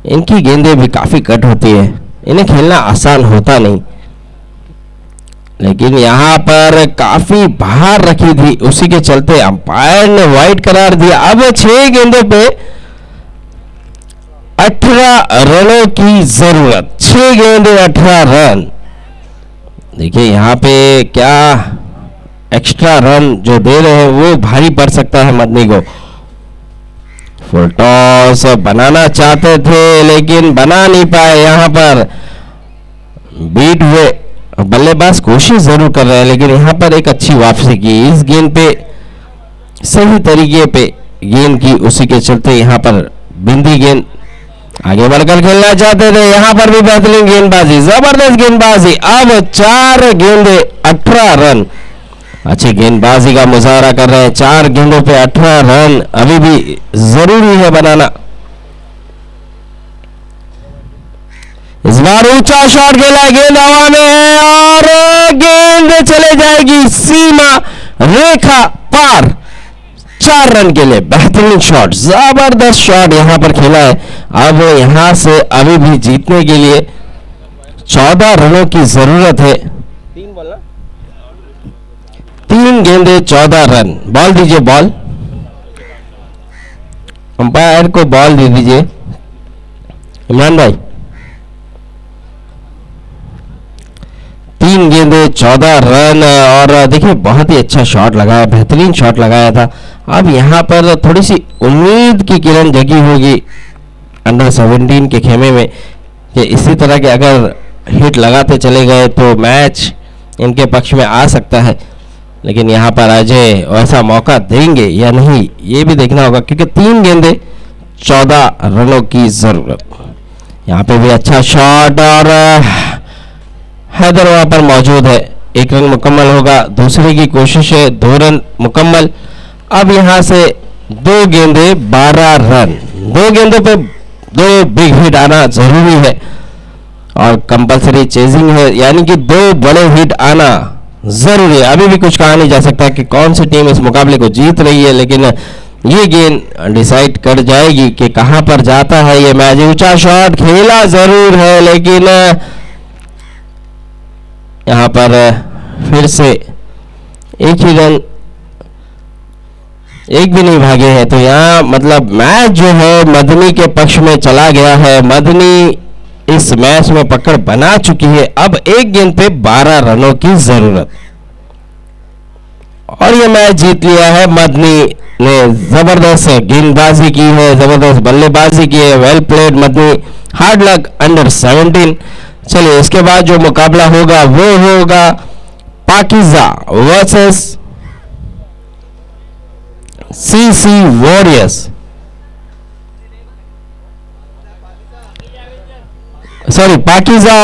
इनकी गेंदें भी काफी कट होती है, इन्हें खेलना आसान होता नहीं, लेकिन यहां पर काफी बाहर रखी थी, उसी के चलते अंपायर ने वाइड करार दिया। अब 6 गेंदों पे 18 रनों की जरूरत। 6 गेंदे 18 रन। देखिए यहां पे क्या एक्स्ट्रा रन जो दे रहे हैं वो भारी पड़ सकता है मदनी को। फुल टॉस बनाना चाहते थे लेकिन बना नहीं पाए। यहां पर बीट हुए, बल्लेबाज कोशिश जरूर कर रहे हैं, लेकिन यहां पर एक अच्छी वापसी की। इस गेंद पे सही तरीके पे गेंद की, उसी के चलते यहाँ पर बिंदी गेंद आगे बढ़कर खेलना चाहते थे। यहाँ पर भी बेहतरीन गेंदबाजी, जबरदस्त गेंदबाजी। अब 4 गेंदे 18 रन, अच्छी गेंदबाजी का मुजाहरा कर रहे हैं। 4 गेंदों पे 18 रन अभी भी जरूरी है बनाना। इस बार ऊंचा शॉट खेला, गेंद हवा में है और गेंद चले जाएगी सीमा रेखा पार 4 रन के लिए। बेहतरीन शॉट, जबरदस्त शॉट यहां पर खेला है। अब यहां से अभी भी जीतने के लिए 14 रनों की जरूरत है। 3 गेंदे 14 रन। बॉल दीजिए, बॉल, अंपायर को बॉल दे दीजिए इमरान भाई। 3 गेंदे 14 रन और देखिए बहुत ही अच्छा शॉट लगाया, बेहतरीन शॉट लगाया था। अब यहाँ पर थोड़ी सी उम्मीद की किरण जगी होगी अंडर 17 के खेमे में कि इसी तरह के अगर हिट लगाते चले गए तो मैच इनके पक्ष में आ सकता है। लेकिन यहाँ पर अजय ऐसा मौका देंगे या नहीं, ये भी देखना होगा, क्योंकि 3 गेंदे 14 रनों की जरूरत। यहाँ पे भी अच्छा शॉट और हैदर वहां पर मौजूद है। 1 रन मुकम्मल होगा, दूसरे की कोशिश है, 2 रन मुकम्मल। अब यहां से 2 गेंदे 12 रन, 2 गेंदों पे 2 बिग हिट आना जरूरी है और कंपलसरी चेजिंग है, यानी कि 2 बड़े हिट आना जरूरी है। अभी भी कुछ कहा नहीं जा सकता कि कौन सी टीम इस मुकाबले को जीत रही है, लेकिन ये गेंद डिसाइड कर जाएगी कि कहां पर जाता है ये मैच। ऊंचा शॉट खेला जरूर है, लेकिन यहां पर फिर से एक ही रन, एक भी नहीं भागे हैं, तो यहाँ मतलब मैच जो है मदनी के पक्ष में चला गया है। मदनी इस मैच में पकड़ बना चुकी है। अब 1 गेंद पे 12 रनों की जरूरत और ये मैच जीत लिया है। मदनी ने जबरदस्त गेंदबाजी की है, जबरदस्त बल्लेबाजी की है। Well played Madani, hard luck under 17। चलिए इसके बाद जो मुकाबला होगा वो होगा Pakiza versus CC warriors. Sorry, पाकिजा